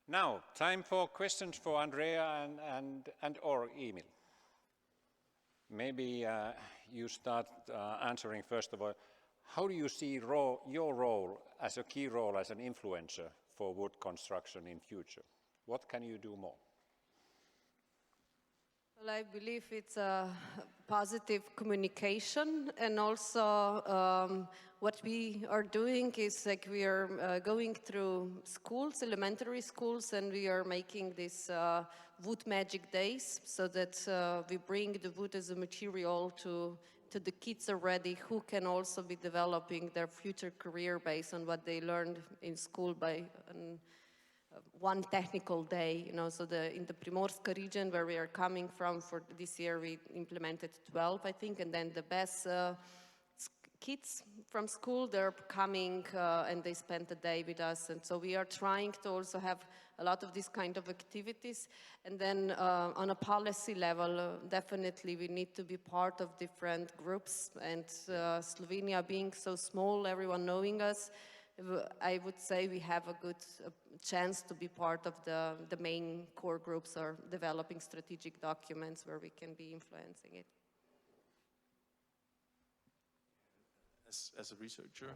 Now, time for questions for Andrea and or Emil. Maybe you start answering first of all. How do you see your role as a key role as an influencer for wood construction in future? What can you do more? Well, I believe it's a positive communication, and also what we are doing is like we are going through schools, elementary schools, and we are making these wood magic days so that we bring the wood as a material to the kids already, who can also be developing their future career based on what they learned in school by one technical day, so in the Primorska region where we are coming from, for this year we implemented 12, I think, and then the best kids from school, they're coming and they spend the day with us, and so we are trying to also have a lot of these kind of activities. And then on a policy level, definitely we need to be part of different groups, and Slovenia being so small, everyone knowing us, I would say we have a good chance to be part of the main core groups or developing strategic documents where we can be influencing it. As a researcher,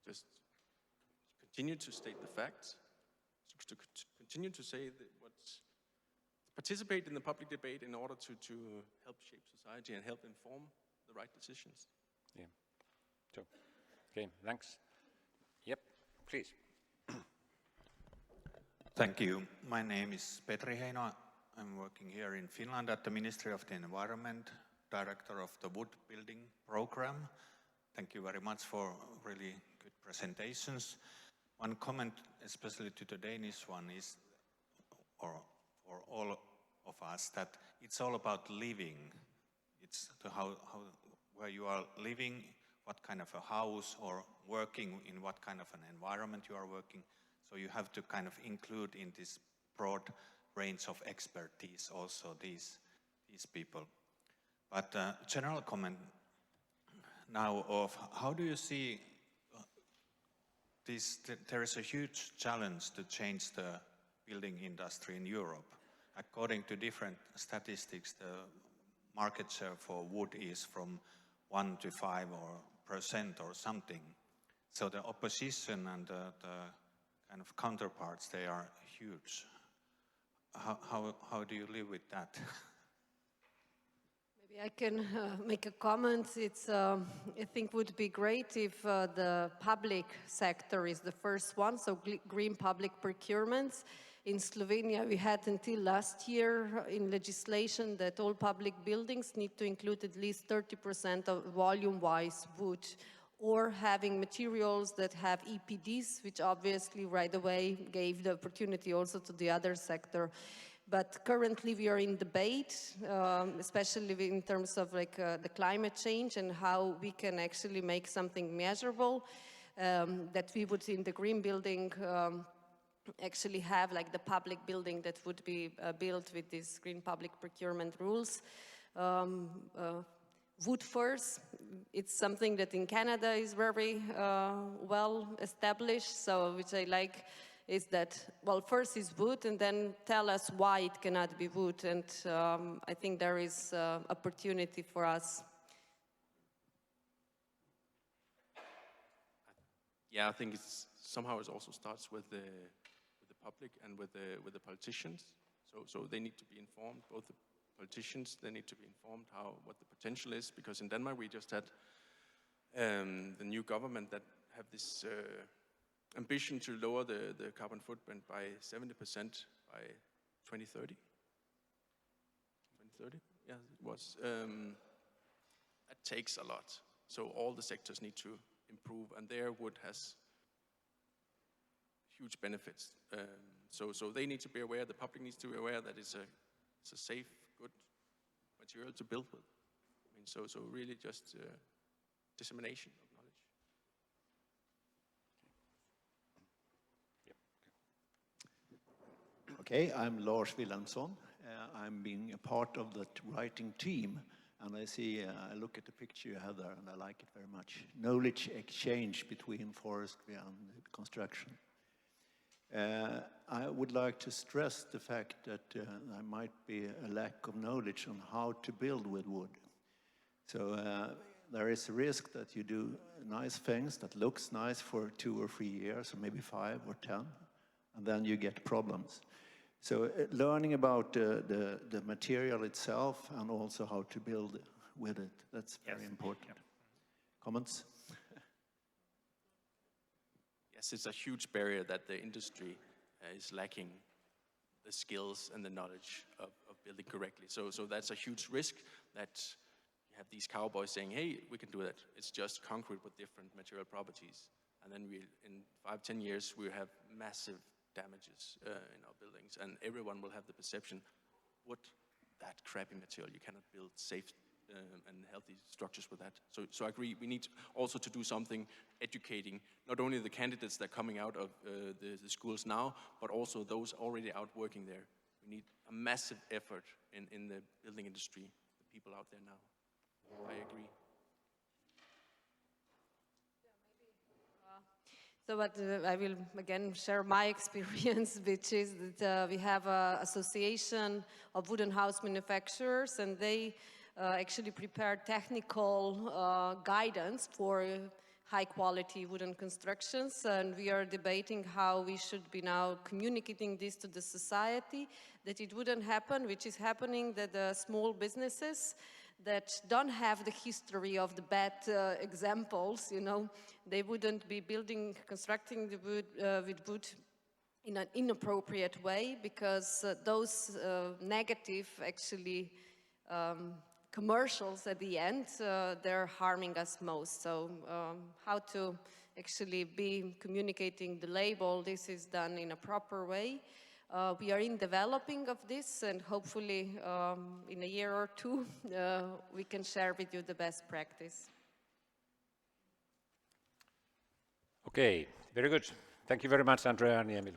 just continue to state the facts, to continue to say that participate in the public debate in order to help shape society and help inform the right decisions. Yeah. So, okay, thanks. Yep, please. Thank you. My name is Petri Heino. I'm working here in Finland at the Ministry of the Environment, Director of the Wood Building Program. Thank you very much for really good presentations. One comment, especially to the Danish one, is, or for all of us, that it's all about living. It's where you are living, what kind of a house, or working in what kind of an environment you are working. So you have to kind of include in this broad range of expertise also these people. But general comment now of how do you see this? There is a huge challenge to change the building industry in Europe. According to different statistics, the market share for wood is from 1 to 5% or something. So the opposition and the kind of counterparts, they are huge. How do you live with that? Maybe I can make a comment. It's, I think would be great if the public sector is the first one, so green public procurements. In Slovenia, we had until last year in legislation that all public buildings need to include at least 30% of volume-wise wood, or having materials that have EPDs, which obviously right away gave the opportunity also to the other sector. But currently we are in debate, especially in terms of like the climate change and how we can actually make something measurable, that we would in the green building actually have like the public building that would be built with these green public procurement rules. Wood first, it's something that in Canada is very well established, so which I like is that, well, first is wood and then tell us why it cannot be wood, and I think there is opportunity for us. Yeah, I think somehow it also starts with the public and with the politicians. So they need to be informed, both the politicians, they need to be informed what the potential is, because in Denmark we just had the new government that have this ambition to lower the carbon footprint by 70% by 2030. 2030? Yeah, it was. That takes a lot. So all the sectors need to improve, and their wood has huge benefits. So they need to be aware, the public needs to be aware that it's a safe, good material to build with. I mean, so really just dissemination of knowledge. Okay, I'm Lars Wilhelmsson. I'm being a part of the writing team, and I look at the picture you have there, and I like it very much. Knowledge exchange between forestry and construction. I would like to stress the fact that there might be a lack of knowledge on how to build with wood. So there is a risk that you do nice things that looks nice for 2 or 3 years, or maybe 5 or 10, and then you get problems. So learning about the material itself and also how to build with it, that's very important. Yeah. Comments? Yes, it's a huge barrier that the industry is lacking the skills and the knowledge of building correctly. So that's a huge risk that you have these cowboys saying, hey, we can do that. It's just concrete with different material properties. And then in 5-10 years, we have massive damages in our buildings, and everyone will have the perception, what, that crappy material, you cannot build safe and healthy structures with that. So I agree, we need also to do something educating, not only the candidates that are coming out of the schools now, but also those already out working there. We need a massive effort in the building industry, the people out there now. I agree. So what I will again share my experience, which is that we have an association of wooden house manufacturers, and they actually prepare technical guidance for high quality wooden constructions, and we are debating how we should be now communicating this to the society, that it wouldn't happen, which is happening, that the small businesses that don't have the history of the bad examples, you know, they wouldn't be constructing the wood with wood in an inappropriate way, because those negative actually commercials at the end, they're harming us most. So how to actually be communicating the label, this is done in a proper way. We are in developing of this, and hopefully in a year or 2 we can share with you the best practice. Okay, very good. Thank you very much, Andrea and Emil.